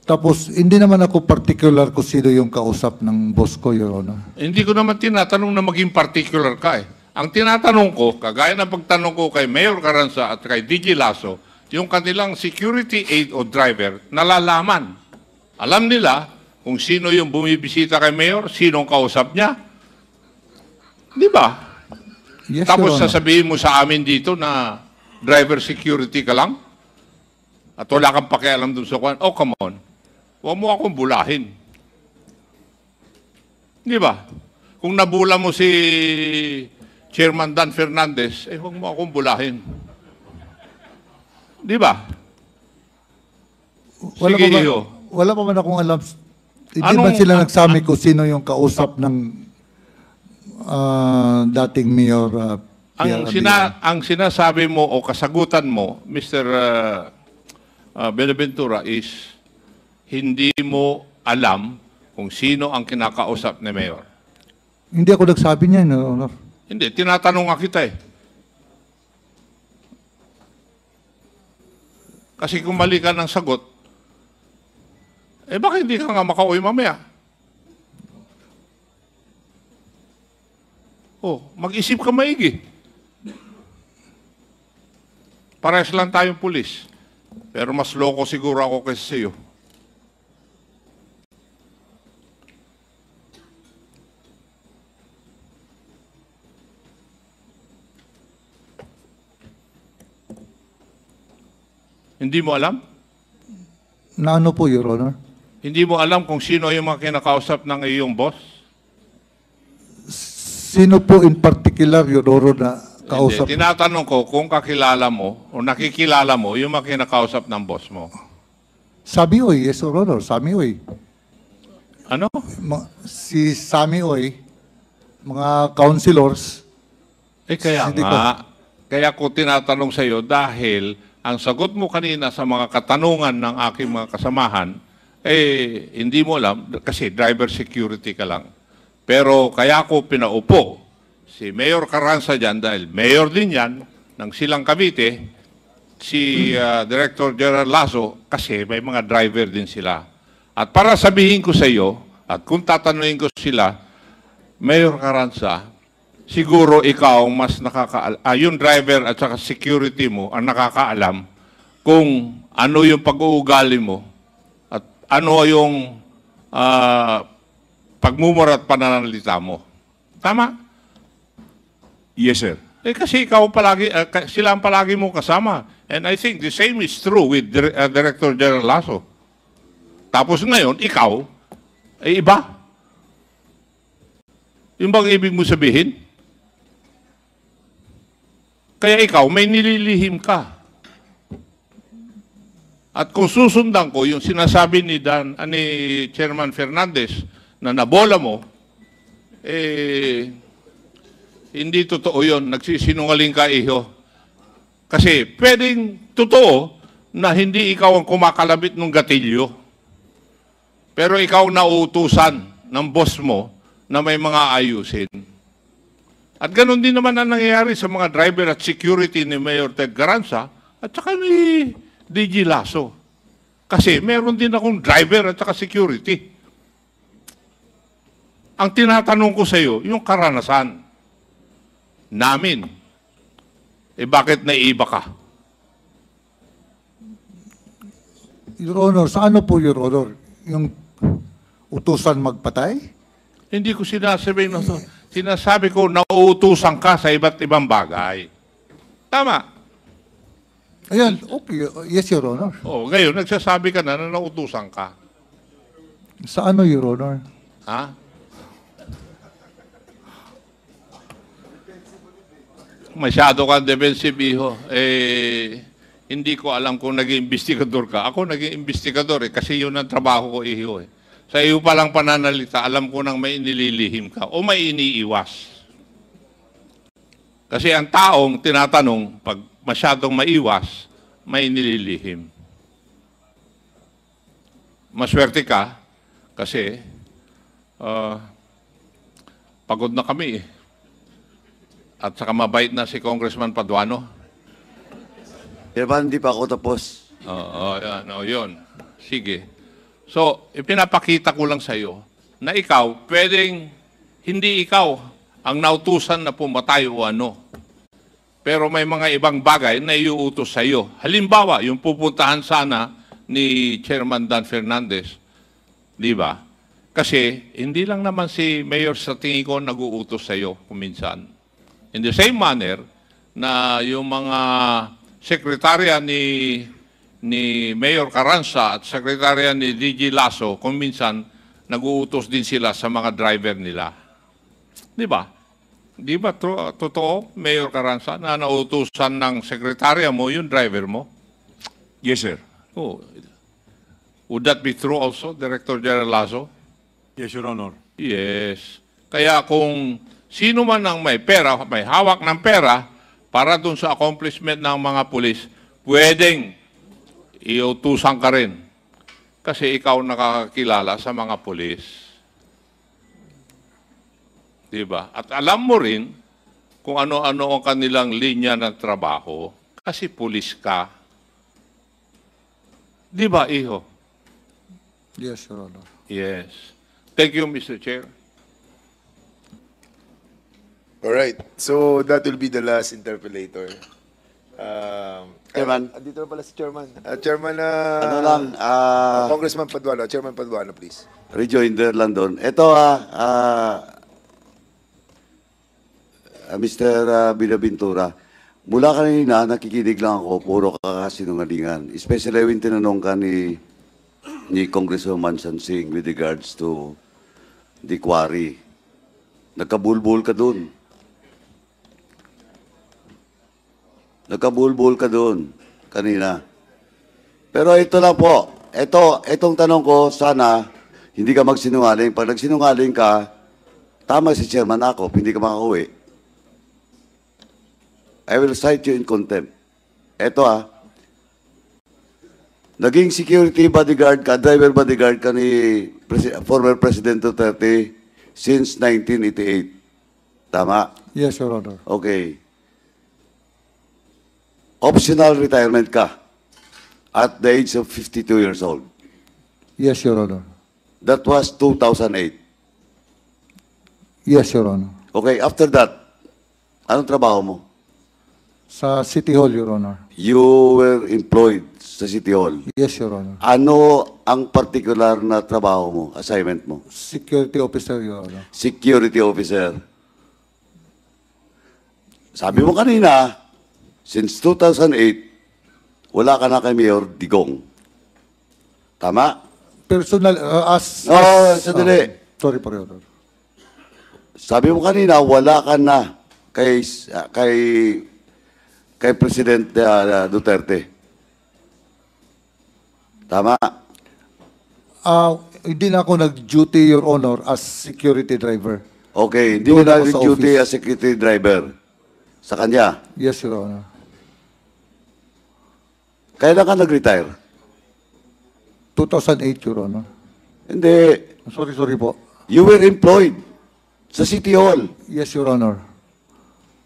[SPEAKER 2] tapos hindi naman ako particular kung sino yung kausap ng boss ko, Your Honor.
[SPEAKER 3] Hindi ko naman tinatanong na maging particular ka eh. Ang tinatanong ko, kagaya ng pagtanong ko kay Mayor Carranza at kay DJ Lasso, yung kanilang security aid o driver, nalalaman. Alam nila kung sino yung bumibisita kay Mayor, sinong kausap niya. Di ba?
[SPEAKER 2] Yes,
[SPEAKER 3] Tapos
[SPEAKER 2] Your Honor.
[SPEAKER 3] sasabihin mo sa amin dito na driver security ka lang? At wala kang pakialam dun sa kwan. Oh, come on. Huwag mo akong bulahin. Di ba? Kung nabula mo si Chairman Dan Fernandez, huwag mo akong bulahin. Di ba?
[SPEAKER 2] Wala
[SPEAKER 3] Sige,
[SPEAKER 2] pa man,
[SPEAKER 3] Iho.
[SPEAKER 2] wala pa man akong alam. Hindi
[SPEAKER 3] Anong-
[SPEAKER 2] man sila nagsabi kung sino yung kausap ng dating Mayor Pierre Abila.
[SPEAKER 3] Ang sinasabi mo o kasagutan mo, Mr. Benaventura, is hindi mo alam kung sino ang kinakausap ni Mayor.
[SPEAKER 2] Hindi ako nagsabi niya, Your Honor.
[SPEAKER 3] Hindi, tinatanong nga kita eh. Kasi kung mali ka ng sagot, bakit hindi ka nga makauwi mamaya? Mag-isip ka maigi. Parehas lang tayong pulis. Pero mas loko siguro ako kaysa sa'yo. Hindi mo alam?
[SPEAKER 2] Na ano po, Your Honor?
[SPEAKER 3] Hindi mo alam kung sino yung mga kinakausap ng iyong boss?
[SPEAKER 2] Sino po in particular, Your Honor, na kausap?
[SPEAKER 3] Hindi. Tinatanong ko kung kakilala mo o nakikilala mo yung mga kinakausap ng boss mo.
[SPEAKER 2] Sami Oy, yes, Your Honor. Sami Oy.
[SPEAKER 3] Ano?
[SPEAKER 2] Si Sami Oy, mga councilors.
[SPEAKER 3] Kaya
[SPEAKER 2] Hindi
[SPEAKER 3] nga, kaya ko tinatanong sa iyo dahil ang sagot mo kanina sa mga katanungan ng aking mga kasamahan, hindi mo alam kasi driver security ka lang. Pero kaya ko pinaupo si Mayor Carranza dyan dahil mayor din yan ng Silang Cavite, si Director General Lasso kasi may mga driver din sila. At para sabihin ko sa iyo, at kung tatanungin ko sila, Mayor Carranza, siguro ikaw mas nakakaalam, yung driver at saka security mo ang nakakaalam kung ano yung pag-uugali mo at ano yung pagmumura at pananalita mo. Tama?
[SPEAKER 8] Yes, sir.
[SPEAKER 3] Kasi ikaw palagi, sila ang palagi mo kasama. And I think the same is true with Director General Lasso. Tapos ngayon, ikaw, iba. Yung bang ibig mo sabihin? Kaya ikaw, may nililihim ka. At kung susundan ko yung sinasabi ni Chairman Fernandez na nabola mo, hindi totoo yun. Nagsisinungaling ka, iho. Kasi pwedeng totoo na hindi ikaw ang kumakalabit ng gatilyo. Pero ikaw nauutusan ng boss mo na may mga ayusin. At ganun din naman ang nangyayari sa mga driver at security ni Mayor Ted Garanza at saka ni DG Lasso. Kasi meron din akong driver at saka security. Ang tinatanong ko sa iyo, yung karanasan namin, bakit naiiba ka?
[SPEAKER 2] Your Honor, sa ano po, Your Honor? Yung utusan magpatay?
[SPEAKER 3] Hindi ko sinasabi na to. Sinasabi ko, nauutusan ka sa iba't ibang bagay. Tama.
[SPEAKER 2] Ayan, okay. Yes, Your Honor.
[SPEAKER 3] Oh, ngayon, nagsasabi ka na nauutusan ka.
[SPEAKER 2] Sa ano, Your Honor?
[SPEAKER 3] Ha? Masyado kang defensive, iho. Hindi ko alam kung naging investigador ka. Ako naging investigador kasi yun ang trabaho ko, iho. Sa iyo palang pananalita, alam ko nang may inililihim ka o may iniiwas. Kasi ang taong tinatanong, pag masyadong maiwas, may inililihim. Maswerte ka kasi pagod na kami eh. At saka mabait na si Congressman Paduano.
[SPEAKER 4] Chairman, hindi pa ako tapos.
[SPEAKER 3] Yun. Sige. So, ipinapakita ko lang sa iyo na ikaw, pwedeng hindi ikaw ang nautusan na pumatay o ano. Pero may mga ibang bagay na iuutos sa iyo. Halimbawa, yung pupuntahan sana ni Chairman Dan Fernandez. Di ba? Kasi hindi lang naman si Mayor sa tingin ko nag-uutos sa iyo kuminsan. In the same manner na yung mga sekretarya ni Mayor Carranza at sekretarya ni DG Lasso, kung minsan nag-uutos din sila sa mga driver nila. Di ba? Di ba totoo, Mayor Carranza, na nautusan ng sekretarya mo yung driver mo?
[SPEAKER 8] Yes, sir.
[SPEAKER 3] Oh. Would that be true also, Director General Lasso?
[SPEAKER 9] Yes, Your Honor.
[SPEAKER 3] Yes. Kaya kung sino man ang may pera, may hawak ng pera para dun sa accomplishment ng mga pulis, pwedeng iutusan ka rin. Kasi ikaw nakakakilala sa mga pulis. Diba? At alam mo rin kung ano-ano ang kanilang linya ng trabaho kasi pulis ka. Diba, iho?
[SPEAKER 2] Yes, Your Honor.
[SPEAKER 3] Yes. Thank you, Mr. Chair.
[SPEAKER 1] All right. So that will be the last interpellator.
[SPEAKER 4] Chairman.
[SPEAKER 1] Dito na pala si Chairman. Chairman,
[SPEAKER 4] Ano lang,
[SPEAKER 1] Congressman Paduano. Chairman Paduano, please.
[SPEAKER 4] rejoinder lang doon. Ito Mr. Binaventura, mula kanina nakikinig lang ako, puro kakasinungalingan. Especially when tinanong ka ni Congresswoman Sansing with regards to the quarry. Nagkabulbul ka doon. Nagkabulbul ka doon kanina. Pero ito lang po. Itong tanong ko, sana hindi ka magsinungaling. Pag nagsinungaling ka, tama si Chairman ako, hindi ka makauwi. I will cite you in contempt. Ito naging security bodyguard ka, driver bodyguard ka ni former President Duterte since 1988. Tama?
[SPEAKER 2] Yes, Your Honor.
[SPEAKER 4] Okay. Optional retirement ka at the age of 52 years old.
[SPEAKER 2] Yes, Your Honor.
[SPEAKER 4] That was 2008.
[SPEAKER 2] Yes, Your Honor.
[SPEAKER 4] Okay, after that, anong trabaho mo?
[SPEAKER 2] Sa City Hall, Your Honor.
[SPEAKER 4] You were employed sa City Hall.
[SPEAKER 2] Yes, Your Honor.
[SPEAKER 4] Ano ang particular na trabaho mo, assignment mo?
[SPEAKER 2] Security Officer, Your Honor.
[SPEAKER 4] Security officer. Sabi mo kanina, since 2008, wala ka na kay Mayor Digong. Tama?
[SPEAKER 2] Personal,
[SPEAKER 4] Sandali.
[SPEAKER 2] Sorry po, Your Honor.
[SPEAKER 4] Sabi mo kanina, wala ka na kay President Duterte. Tama?
[SPEAKER 2] Hindi na ako nag-duty, Your Honor, as security driver.
[SPEAKER 4] Okay, hindi
[SPEAKER 2] Doon
[SPEAKER 4] ka
[SPEAKER 2] ako sa
[SPEAKER 4] nag-duty
[SPEAKER 2] office.
[SPEAKER 4] as security driver sa kanya.
[SPEAKER 2] Yes, Your Honor.
[SPEAKER 4] Kailan ka nag-retire?
[SPEAKER 2] 2008, Your Honor.
[SPEAKER 4] Hindi.
[SPEAKER 2] Sorry po.
[SPEAKER 4] You were employed sa City Hall.
[SPEAKER 2] Yes, Your Honor.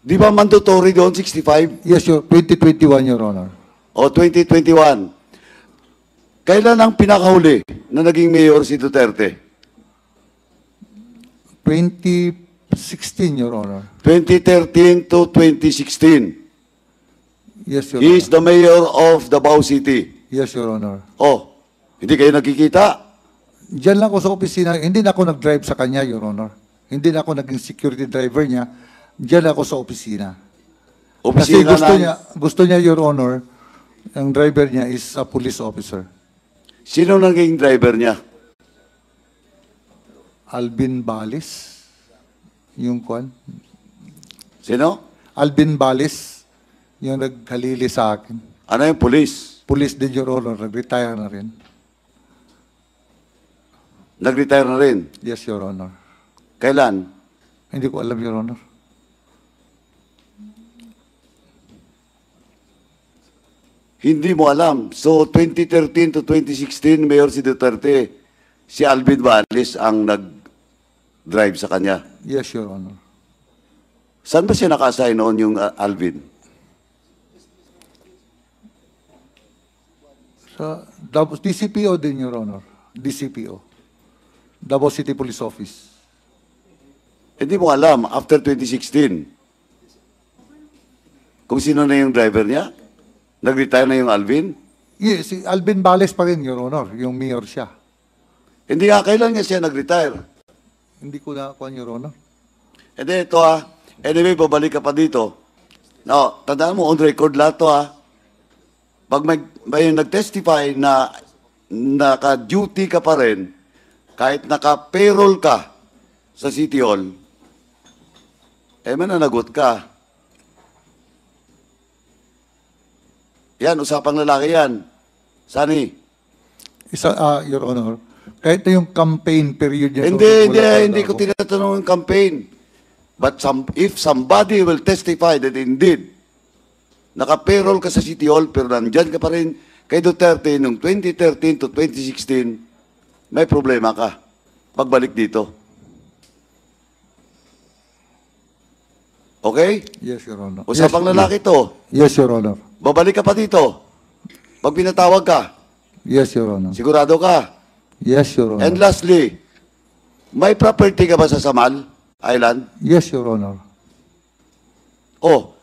[SPEAKER 4] Di ba mandatory doon, 65?
[SPEAKER 2] Yes, 2021, Your Honor.
[SPEAKER 4] O 2021? Kailan ang pinakahuli na naging mayor si Duterte?
[SPEAKER 2] 2016, Your Honor.
[SPEAKER 4] 2013 to 2016.
[SPEAKER 2] Yes, Your
[SPEAKER 4] He is
[SPEAKER 2] Honor.
[SPEAKER 4] the mayor of Davao City.
[SPEAKER 2] Yes, Your Honor.
[SPEAKER 4] Oh, hindi kayo nagkikita?
[SPEAKER 2] Diyan lang ako sa opisina. Hindi na ako nag-drive sa kanya, Your Honor. Hindi na ako naging security driver niya. Diyan ako sa opisina. Kasi
[SPEAKER 4] Opisina
[SPEAKER 2] gusto niya, Your Honor, ang driver niya is a police officer.
[SPEAKER 4] Sino naging driver niya?
[SPEAKER 2] Alvin Balis. Yung kwan.
[SPEAKER 4] Sino?
[SPEAKER 2] Alvin Balis. Yung naghalili sa akin.
[SPEAKER 4] Ano yung police?
[SPEAKER 2] Police din, Your Honor. Nag-retire na rin.
[SPEAKER 4] Nag-retire na rin.
[SPEAKER 2] Yes, Your Honor.
[SPEAKER 4] Kailan?
[SPEAKER 2] Hindi ko alam, Your Honor.
[SPEAKER 4] Hindi mo alam. So, 2013 to 2016, Mayor si Duterte, si Alvin Balis ang nag-drive sa kanya.
[SPEAKER 2] Yes, Your Honor.
[SPEAKER 4] Saan ba siya naka-assign noon yung Alvin?
[SPEAKER 2] Sa DCPO din, Your Honor. DCPO. Davao City Police Office.
[SPEAKER 4] Hindi mo alam, after 2016, kung sino na yung driver niya? Nag-retire na yung Alvin?
[SPEAKER 2] Yes, si Alvin Balis pa rin, Your Honor. Yung mayor siya.
[SPEAKER 4] Hindi nga, kailan nga siya nag-retire?
[SPEAKER 2] Hindi ko na kuha, Your Honor.
[SPEAKER 4] Hindi, ito Anyway, babalik ka pa dito. No, tandaan mo, on record lahat to Pag may nag-testify na naka-duty ka pa rin, kahit naka-payroll ka sa City Hall, mananagot ka. Yan, usapang lalaki yan. Sani?
[SPEAKER 2] Your Honor, kahit na yung campaign period niya.
[SPEAKER 4] Hindi ko tinatanong yung campaign. But if somebody will testify that indeed, naka-payroll ka sa City Hall, pero nandyan ka pa rin kay Duterte noong 2013 to 2016, may problema ka. Pagbalik dito. Okay?
[SPEAKER 2] Yes, Your Honor.
[SPEAKER 4] Usapang lalaki to.
[SPEAKER 2] Yes, Your Honor.
[SPEAKER 4] Babalik ka pa dito. Pag pinatawag ka,
[SPEAKER 2] Yes, Your Honor.
[SPEAKER 4] sigurado ka.
[SPEAKER 2] Yes, Your Honor.
[SPEAKER 4] And lastly, may property ka ba sa Samal Island?
[SPEAKER 2] Yes, Your Honor.
[SPEAKER 4] Oh,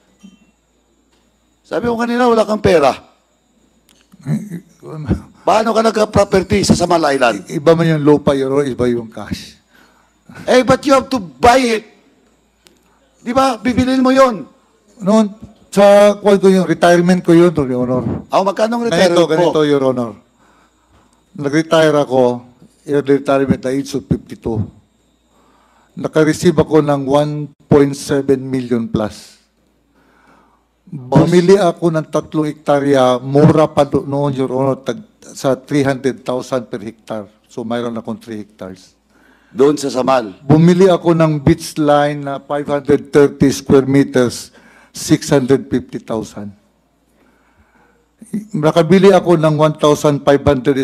[SPEAKER 4] sabi mo kanina wala kang pera. Paano ka nagka-property sa Samal Island?
[SPEAKER 2] Iba man yung lupa, Your Honor, iba yung cash.
[SPEAKER 4] But you have to buy it. Di ba? Bibilin mo yon.
[SPEAKER 2] Noon, sa kuha ko yung retirement ko yun, Your Honor.
[SPEAKER 4] Magkano ang retirement
[SPEAKER 2] Ganito,
[SPEAKER 4] mo?
[SPEAKER 2] Your Honor. Nag-retire ako, early retirement na age of 52. Naka-receive ako ng 1.7 million plus. Bumili ako ng 3 hektarya, mura pa noon, Your Honor, sa 300,000 per hectare. So, mayroon akong 3 hectares.
[SPEAKER 4] Doon sa Samal.
[SPEAKER 2] Bumili ako ng beach line na 530 square meters, 650,000. Nakabili ako ng 1,500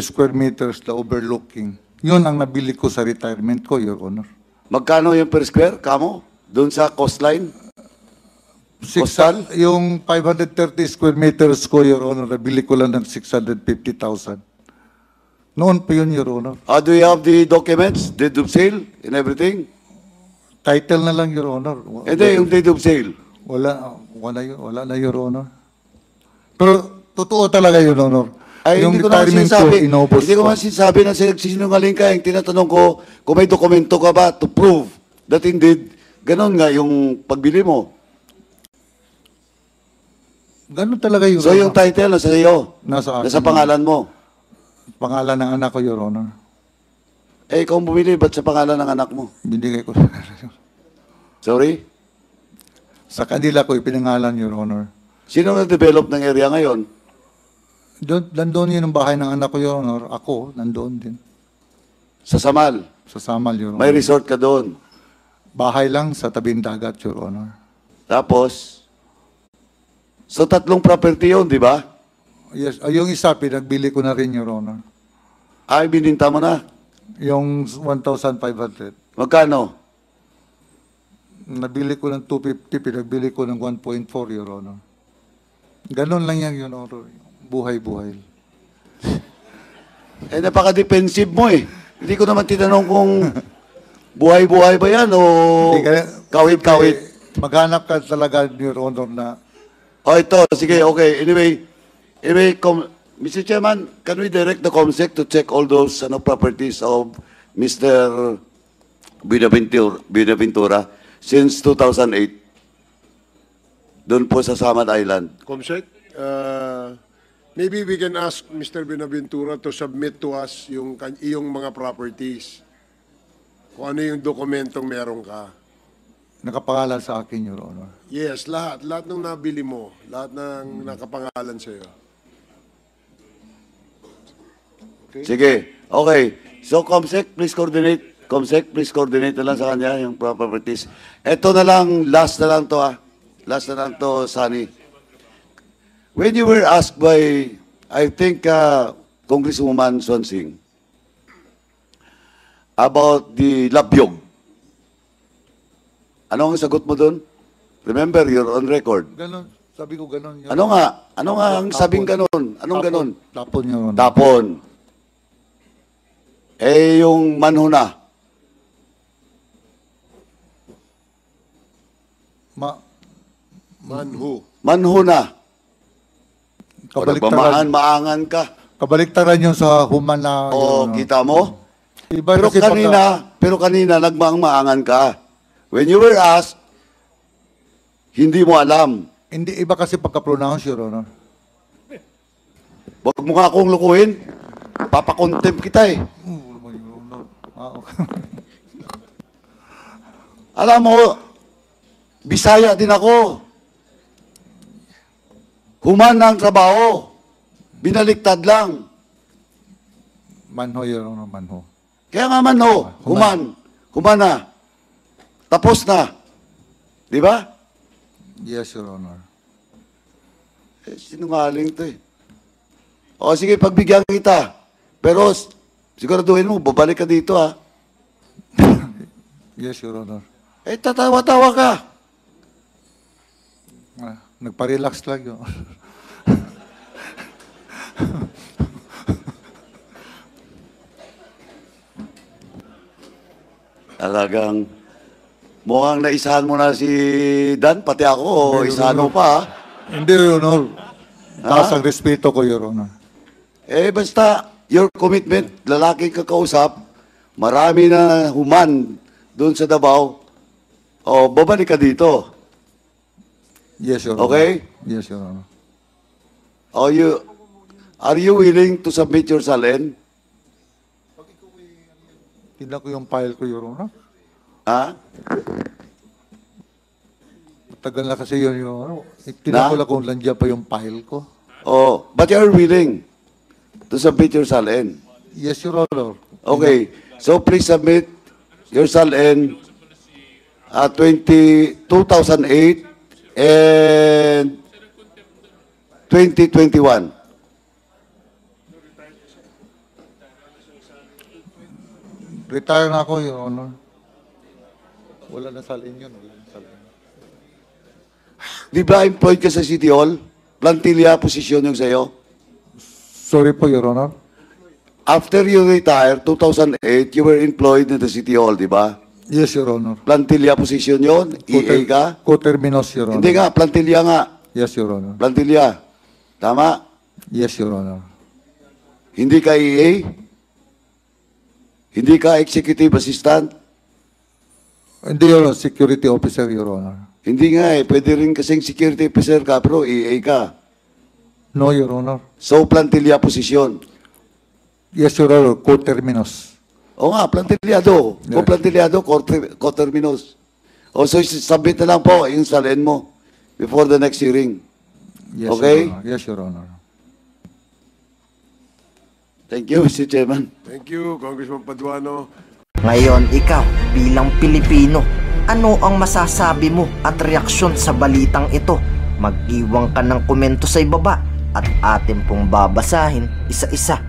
[SPEAKER 2] square meters na overlooking. Yun ang nabili ko sa retirement ko, Your Honor.
[SPEAKER 4] Magkano yung per square, kamo? Doon sa coastline? Coastal?
[SPEAKER 2] Yung 530 square meters ko, Your Honor, nabili ko lang ng 650,000. Noon pa yun, Your Honor.
[SPEAKER 4] Do you have the documents, deed of sale, and everything?
[SPEAKER 2] Title na lang, Your Honor.
[SPEAKER 4] Hindi, yung deed of sale.
[SPEAKER 2] Wala na, Your Honor. Pero, totoo talaga, Your Honor. Yung
[SPEAKER 4] hindi ko naman
[SPEAKER 2] retirement ko,
[SPEAKER 4] sinasabi.
[SPEAKER 2] inubos
[SPEAKER 4] Hindi ko
[SPEAKER 2] ko.
[SPEAKER 4] man sinasabi na sinungaling ka. Yung tinatanong ko, kung may dokumento ka ba to prove that indeed, ganun nga yung pagbili mo.
[SPEAKER 2] Ganun talaga, Your
[SPEAKER 4] So
[SPEAKER 2] Honor.
[SPEAKER 4] yung title nasa iyo,
[SPEAKER 2] Nasa akin.
[SPEAKER 4] nasa pangalan mo.
[SPEAKER 2] Pangalan ng anak ko, Your Honor.
[SPEAKER 4] Ikaw ang bumili, ba't sa pangalan ng anak mo?
[SPEAKER 2] Binigay ko.
[SPEAKER 4] Sorry?
[SPEAKER 2] Sa kanila ko ipinangalan, Your Honor.
[SPEAKER 4] Sino nag-develop ng area ngayon?
[SPEAKER 2] Nandoon yun ang bahay ng anak ko, Your Honor. Ako, nandoon din.
[SPEAKER 4] Sa Samal.
[SPEAKER 2] Sa Samal, Your Honor.
[SPEAKER 4] May resort ka doon.
[SPEAKER 2] Bahay lang sa tabing dagat, Your Honor.
[SPEAKER 4] Tapos, so tatlong property yun, di ba?
[SPEAKER 2] Yes, yung isa, pinagbili ko na rin, Your Honor.
[SPEAKER 4] Ay, bininta mo na.
[SPEAKER 2] Yung 1,500.
[SPEAKER 4] Magkano?
[SPEAKER 2] Nabili ko ng 250, pinagbili ko ng 1.4, Your Honor. Ganon lang yan, Your Honor. Buhay-buhay.
[SPEAKER 4] Eh, napaka-defensive mo eh. Hindi ko naman tinanong kung buhay-buhay ba yan o kawit-kawit.
[SPEAKER 2] Maghanap ka talaga, Your Honor, na
[SPEAKER 4] Oh, ito. Sige, okay. Anyway, Mr. Chairman, can we direct the COMSEC to check all those properties of Mr. Buenaventura since 2008? Doon po sa Samad Island.
[SPEAKER 6] Comsec, maybe we can ask Mr. Benaventura to submit to us yung mga properties. Kung ano yung dokumentong meron ka.
[SPEAKER 2] nakapangalan sa akin, Your Honor.
[SPEAKER 6] Yes, lahat. Lahat ng nabili mo. Lahat ng nakapangalan sa'yo. Okay?
[SPEAKER 4] Sige. Okay. So, COMSEC, please coordinate. COMSEC, please coordinate na lang sa kanya yung properties. Ito na lang, last na lang to Last na lang to, Sunny. When you were asked by, I think, Congresswoman Swansing, about the Labyog, ano ang sagot mo doon? Remember, you're on record.
[SPEAKER 2] Ganon. Sabi ko ganon. Your
[SPEAKER 4] Ano nga? Ano nga ang sabing ganon? Anong ganon?
[SPEAKER 2] Tapon, Your Honor.
[SPEAKER 4] Tapon. Eh, yung manhuna. Manhuna.
[SPEAKER 2] Kabaliktaran.
[SPEAKER 4] Maangan ka.
[SPEAKER 2] Kabaliktaran yun sa human na... Your
[SPEAKER 4] O,
[SPEAKER 2] Honor.
[SPEAKER 4] kita mo?
[SPEAKER 2] Iba
[SPEAKER 4] Pero
[SPEAKER 2] kasi
[SPEAKER 4] kanina, nagmaang-maangan ka. When you were asked, hindi mo alam.
[SPEAKER 2] Hindi, iba kasi pagka-pronounce, Your Honor.
[SPEAKER 4] Huwag mo nga akong lukuhin. Papakontempt kita eh.
[SPEAKER 2] Okay.
[SPEAKER 4] Alam mo, Bisaya din ako. Human ang trabaho. Binaliktad lang.
[SPEAKER 2] Manho, Your Honor, manho.
[SPEAKER 4] Kaya nga manho, human. Human na. Tapos na. Di ba?
[SPEAKER 2] Yes, Your Honor.
[SPEAKER 4] Eh, sinungaling to eh. O sige, pagbigyan kita. Pero siguraduhin mo, babalik ka dito ha.
[SPEAKER 2] Yes, Your Honor.
[SPEAKER 4] Eh, tatawa-tawa ka.
[SPEAKER 2] Nagpa-relax lang yun.
[SPEAKER 4] Talagang mukhang naisahan mo na si Dan, pati ako, o isahan mo pa ha.
[SPEAKER 2] Hindi, Your Honor. Taas ang respeto ko, Your Honor.
[SPEAKER 4] Eh, basta, your commitment, lalaki kakausap, marami na human doon sa Davao, o babalik ka dito.
[SPEAKER 2] Yes, Your Honor.
[SPEAKER 4] Okay?
[SPEAKER 2] Yes, Your Honor.
[SPEAKER 4] Are you willing to submit your salin?
[SPEAKER 2] Tignan ko yung file ko, Your Honor.
[SPEAKER 4] Ha?
[SPEAKER 2] Matagal na kasi yun, Your Honor. Tignan ko lang kung nandiyan pa yung file ko.
[SPEAKER 4] Oh, but you are willing to submit your salin?
[SPEAKER 2] Yes, Your Honor.
[SPEAKER 4] Okay. So please submit your salin 2008 and 2021.
[SPEAKER 2] Retire na ako, Your Honor. Wala na salin yun. Wala na salin.
[SPEAKER 4] Di ba employed ka sa City Hall? Plantilla posisyon yung sa'yo?
[SPEAKER 2] Sorry po, Your Honor.
[SPEAKER 4] After you retire, 2008, you were employed in the City Hall, di ba?
[SPEAKER 2] Yes, Your Honor.
[SPEAKER 4] Plantilla posisyon yun? EA ka?
[SPEAKER 2] Co-terminus, Your Honor.
[SPEAKER 4] Hindi nga, plantilla nga.
[SPEAKER 2] Yes, Your Honor.
[SPEAKER 4] Plantilla. Tama?
[SPEAKER 2] Yes, Your Honor.
[SPEAKER 4] Hindi ka EA? Hindi ka executive assistant?
[SPEAKER 2] Hindi, Your Honor. Security officer, Your Honor.
[SPEAKER 4] Hindi nga eh. Pwede rin kasing security officer ka, pero EA ka.
[SPEAKER 2] No, Your Honor.
[SPEAKER 4] So, plantilla posisyon.
[SPEAKER 2] Yes, Your Honor. Co-terminus.
[SPEAKER 4] O nga, plantillado.
[SPEAKER 2] Yeah.
[SPEAKER 4] Kung plantillado, coterminus. O so, submit na lang po yung salin mo before the next hearing.
[SPEAKER 2] Yes,
[SPEAKER 4] Okay?
[SPEAKER 2] Your Honor. Yes, Your Honor.
[SPEAKER 4] Thank you, Mr. Chairman.
[SPEAKER 6] Thank you, Congressman Paduano.
[SPEAKER 10] Ngayon, ikaw, bilang Pilipino, Ano ang masasabi mo at reaksyon sa balitang ito? Mag-iwan ka ng komento sa ibaba at atin pong babasahin isa-isa.